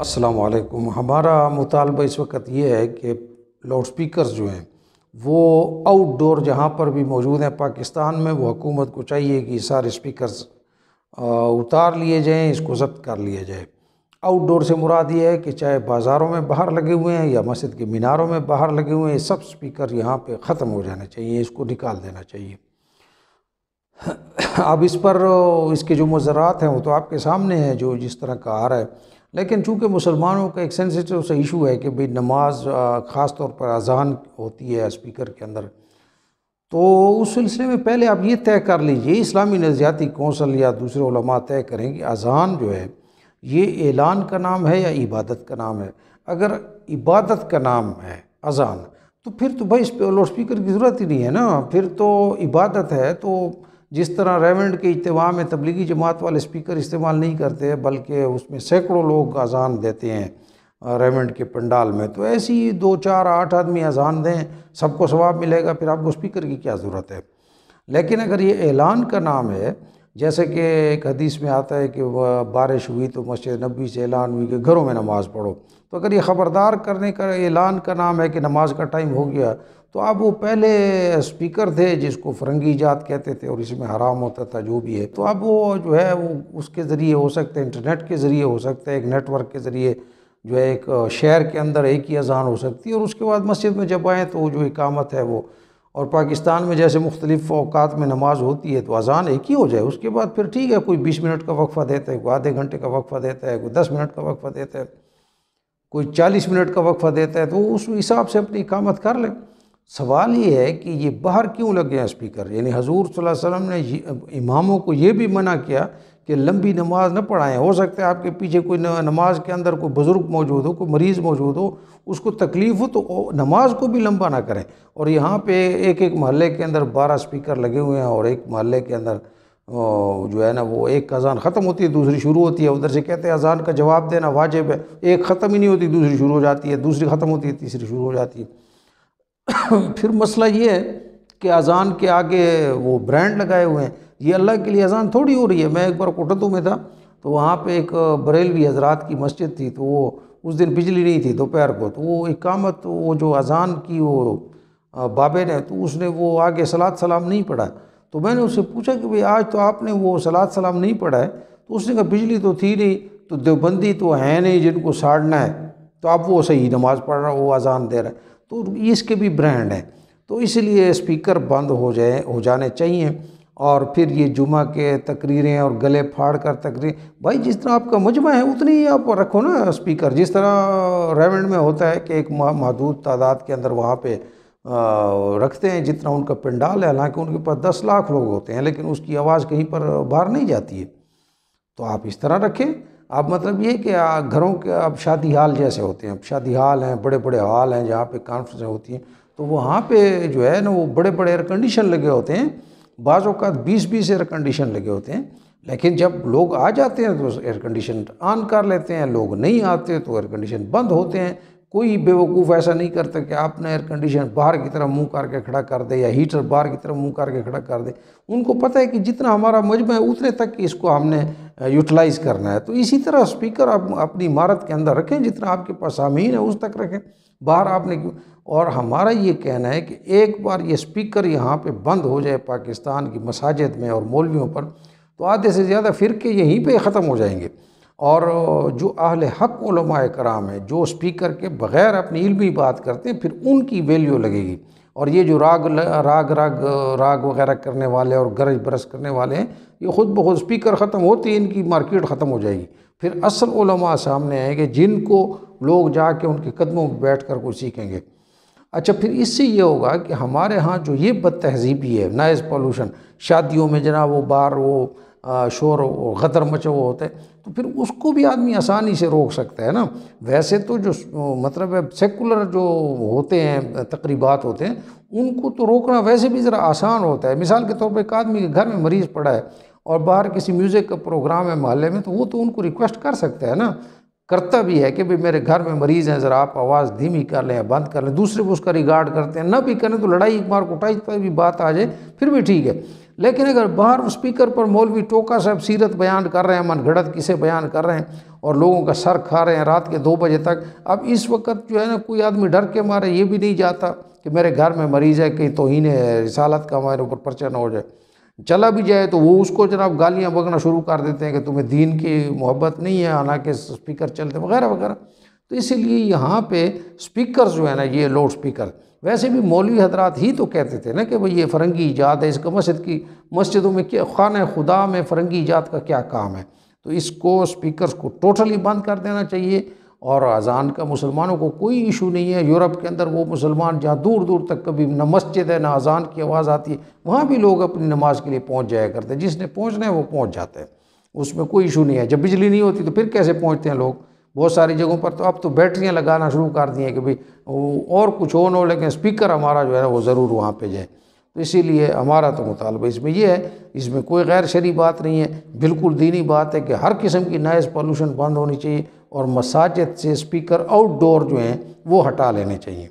السلام علیکم۔ ہمارا مطالبہ اس وقت یہ ہے کہ لاؤڈ سپیکرز جو ہیں وہ آؤٹ ڈور جہاں پر بھی موجود ہیں پاکستان میں، وہ حکومت کو چاہیے کہ سارے سپیکرز اتار لیے جائیں، اس کو ضبط کر لیا جائے۔ آؤٹ ڈور سے مراد یہ ہے کہ چاہے بازاروں میں باہر لگے ہوئے ہیں یا مسجد کے میناروں میں باہر لگے ہوئے ہیں، سب سپیکر یہاں پہ ختم ہو جانے چاہیے، اس کو نکال دینا چاہیے۔ اب اس پر اس کے جو مضرات ہیں وہ تو آپ کے سامنے ہیں، جو جس طرح کا آ رہا ہے، لیکن چونکہ مسلمانوں کا ایک سینسیٹیو سا ایشو ہے کہ بھئی نماز خاص طور پر اذان ہوتی ہے اسپیکر کے اندر، تو اس سلسلے میں پہلے آپ یہ طے کر لیجئے، اسلامی نظریاتی کونسل یا دوسرے علماء طے کریں کہ اذان جو ہے یہ اعلان کا نام ہے یا عبادت کا نام ہے۔ اگر عبادت کا نام ہے اذان، تو پھر تو بھائی اس پہ لاؤڈ سپیکر کی ضرورت ہی نہیں ہے نا، پھر تو عبادت ہے۔ تو جس طرح ریونڈ کے اجتماع میں تبلیغی جماعت والے سپیکر استعمال نہیں کرتے بلکہ اس میں سینکڑوں لوگ اذان دیتے ہیں ریونڈ کے پنڈال میں، تو ایسی 2 4 8 آدمی اذان دیں، سب کو ثواب ملے گا، پھر آپ کو سپیکر کی کیا ضرورت ہے۔ لیکن اگر یہ اعلان کا نام ہے، جیسے کہ ایک حدیث میں آتا ہے کہ بارش ہوئی تو مسجد نبوی سے اعلان ہوئی کہ گھروں میں نماز پڑھو، تو اگر یہ خبردار کرنے کا اعلان کا نام ہے کہ نماز کا ٹائم ہو گیا، تو اب وہ پہلے اسپیکر تھے جس کو فرنگی ایجاد کہتے تھے اور اس میں حرام ہوتا تھا جو بھی ہے، تو اب وہ جو ہے وہ اس کے ذریعے ہو سکتے ہیں، انٹرنیٹ کے ذریعے ہو سکتا ہے، ایک نیٹ ورک کے ذریعے جو ہے ایک شہر کے اندر ایک ہی اذان ہو سکتی ہے، اور اس کے بعد مسجد میں جب آئیں تو جو اقامت ہے وہ، اور پاکستان میں جیسے مختلف اوقات میں نماز ہوتی ہے تو اذان ایک ہی ہو جائے، اس کے بعد پھر ٹھیک ہے، کوئی 20 منٹ کا وقفہ دیتا ہے، کوئی آدھے گھنٹے کا وقفہ دیتا ہے، کوئی 10 منٹ کا وقفہ دیتا ہے، کوئی 40 منٹ کا وقفہ دیتا ہے، تو وہ اس حساب سے اپنی اقامت کر لیں۔ سوال یہ ہے کہ یہ باہر کیوں لگے ہیں اسپیکر؟ یعنی حضور صلی اللہ علیہ وسلم نے اماموں کو یہ بھی منع کیا کہ لمبی نماز نہ پڑھائیں، ہو سکتا ہے آپ کے پیچھے کوئی نماز کے اندر کوئی بزرگ موجود ہو، کوئی مریض موجود ہو، اس کو تکلیف ہو، تو نماز کو بھی لمبا نہ کریں۔ اور یہاں پہ ایک محلے کے اندر 12 اسپیکر لگے ہوئے ہیں، اور ایک محلے کے اندر جو ہے نا وہ ایک اذان ختم ہوتی ہے دوسری شروع ہوتی ہے، ادھر سے کہتے ہیں اذان کا جواب دینا واجب ہے، ایک ختم ہی نہیں ہوتی دوسری شروع ہو جاتی ہے، دوسری ختم ہوتی ہے تیسری شروع ہو جاتی ہے۔ پھر مسئلہ یہ ہے کہ اذان کے آگے وہ برانڈ لگائے ہوئے ہیں، یہ اللہ کے لیے اذان تھوڑی ہو رہی ہے۔ میں ایک بار کوٹتو میں تھا تو وہاں پہ ایک بریلوی حضرات کی مسجد تھی، تو وہ اس دن بجلی نہیں تھی دوپہر کو، تو وہ اقامت وہ جو اذان کی وہ بابے نے، تو اس نے وہ آگے صلاۃ سلام نہیں پڑھا، تو میں نے اس سے پوچھا کہ بھئی آج تو آپ نے وہ صلاۃ سلام نہیں پڑھا ہے، تو اس نے کہا بجلی تو تھی نہیں، تو دیوبندی تو ہے نہیں جن کو ساڑنا ہے، تو اب وہ صحیح نماز پڑھ رہا وہ اذان دے رہا ہے، تو اس کے بھی برانڈ ہیں، تو اس لیے اسپیکر بند ہو جانے چاہیے۔ اور پھر یہ جمعہ کے تقریریں اور گلے پھاڑ کر تقریر، بھائی جس طرح آپ کا مجمع ہے اتنی ہی آپ رکھو نا اسپیکر، جس طرح ریونڈ میں ہوتا ہے کہ ایک محدود تعداد کے اندر وہاں پہ رکھتے ہیں جتنا ان کا پنڈال ہے، حالانکہ ان کے پاس 10 لاکھ لوگ ہوتے ہیں لیکن اس کی آواز کہیں پر باہر نہیں جاتی ہے، تو آپ اس طرح رکھیں۔ اب مطلب یہ کہ گھروں کے اب شادی ہال جیسے ہوتے ہیں، اب شادی ہال ہیں، بڑے بڑے ہال ہیں جہاں پہ کانفرنسیں ہوتی ہیں، تو وہاں پہ جو ہے نا وہ بڑے بڑے ایئر کنڈیشن لگے ہوتے ہیں، بعض اوقات 20 ایئر کنڈیشن لگے ہوتے ہیں، لیکن جب لوگ آ جاتے ہیں تو ایئر کنڈیشن آن کر لیتے ہیں، لوگ نہیں آتے تو ایئر کنڈیشن بند ہوتے ہیں۔ کوئی بیوقوف ایسا نہیں کرتا کہ آپ نے ایئر کنڈیشن باہر کی طرف منہ کر کے کھڑا کر دے یا ہیٹر باہر کی طرف منہ کر کے کھڑا کر دے، ان کو پتہ ہے کہ جتنا ہمارا مجمع ہے اتنے تک اس کو ہم نے یوٹیلائز کرنا ہے، تو اسی طرح اسپیکر آپ اپنی عمارت کے اندر رکھیں، جتنا آپ کے پاس سامعین ہے اس تک رکھیں، باہر آپ نے کیوں۔ اور ہمارا یہ کہنا ہے کہ ایک بار یہ اسپیکر یہاں پہ بند ہو جائے پاکستان کی مساجد میں اور مولویوں پر، تو آدھے سے زیادہ فرقے یہیں پہ ختم ہو جائیں گے، اور جو اہل حق علماء کرام ہیں جو اسپیکر کے بغیر اپنی علمی بات کرتے ہیں، پھر ان کی ویلیو لگے گی، اور یہ جو راگ وغیرہ کرنے والے اور گرج برس کرنے والے ہیں، یہ خود بخود اسپیکر ختم ہوتے ہیں ان کی مارکیٹ ختم ہو جائے گی، پھر اصل علماء سامنے آئیں گے جن کو لوگ جا کے ان کے قدموں میں بیٹھ کر کوئی سیکھیں گے۔ اچھا، پھر اس سے یہ ہوگا کہ ہمارے ہاں جو یہ بد تہذیبی ہے، نائز پولوشن، شادیوں میں جناب وہ باہر وہ شور و غدر مچا ہوا ہوتا ہے، تو پھر اس کو بھی آدمی آسانی سے روک سکتا ہے نا۔ ویسے تو جو مطلب ہے سیکولر جو ہوتے ہیں تقریبات ہوتے ہیں ان کو تو روکنا ویسے بھی ذرا آسان ہوتا ہے۔ مثال کے طور پہ ایک آدمی کے گھر میں مریض پڑا ہے اور باہر کسی میوزک کا پروگرام ہے محلے میں، تو وہ تو ان کو ریکویسٹ کر سکتا ہے نا، کرتا بھی ہے کہ بھئی میرے گھر میں مریض ہیں، ذرا آپ آواز دھیمی کر لیں یا بند کر لیں، دوسرے بھی اس کا ریگارڈ کرتے ہیں، نہ بھی کریں تو لڑائی ایک بار کوٹائی پر بھی بات آ جائے پھر بھی ٹھیک ہے۔ لیکن اگر باہر اسپیکر پر مولوی ٹوکا صاحب سیرت بیان کر رہے ہیں، من گھڑت قصے بیان کر رہے ہیں اور لوگوں کا سر کھا رہے ہیں رات کے 2 بجے تک، اب اس وقت جو ہے نا کوئی آدمی ڈر کے مارے یہ بھی نہیں جاتا کہ میرے گھر میں مریض ہے کہیں توہین رسالت کا ہمارے اوپر پرچہ نہ ہو جائے، چلا بھی جائے تو وہ اس کو جناب گالیاں بکنا شروع کر دیتے ہیں کہ تمہیں دین کی محبت نہیں ہے، حالانکہ اسپیکر چلتے وغیرہ وغیرہ۔ تو اسی لیے یہاں پہ اسپیکر جو ہے نا، یہ لاؤڈ اسپیکر، ویسے بھی مولوی حضرات ہی تو کہتے تھے نا کہ بھئی یہ فرنگی ایجاد ہے، اس کا مسجدوں میں کیا، خانہ خدا میں فرنگی ایجاد کا کیا کام ہے؟ تو اس کو اسپیکرز کو ٹوٹلی بند کر دینا چاہیے، اور اذان کا مسلمانوں کو کوئی ایشو نہیں ہے۔ یورپ کے اندر وہ مسلمان جہاں دور دور تک کبھی نہ مسجد ہے نہ اذان کی آواز آتی ہے، وہاں بھی لوگ اپنی نماز کے لیے پہنچ جایا کرتے ہیں، جس نے پہنچنا ہے وہ پہنچ جاتے ہیں، اس میں کوئی ایشو نہیں ہے۔ جب بجلی نہیں ہوتی تو پھر کیسے پہنچتے ہیں لوگ؟ بہت ساری جگہوں پر تو اب تو بیٹریاں لگانا شروع کر دی ہیں کہ بھئی اور کچھ ہو نہ ہو لیکن اسپیکر ہمارا جو ہے نا وہ ضرور وہاں پہ جائے۔ تو اسی لیے ہمارا تو مطالبہ اس میں یہ ہے، اس میں کوئی غیر شرعی بات نہیں ہے، بالکل دینی بات ہے کہ ہر قسم کی نائز پولوشن بند ہونی چاہیے، اور مساجد سے اسپیکر آؤٹ ڈور جو ہیں وہ ہٹا لینے چاہیے۔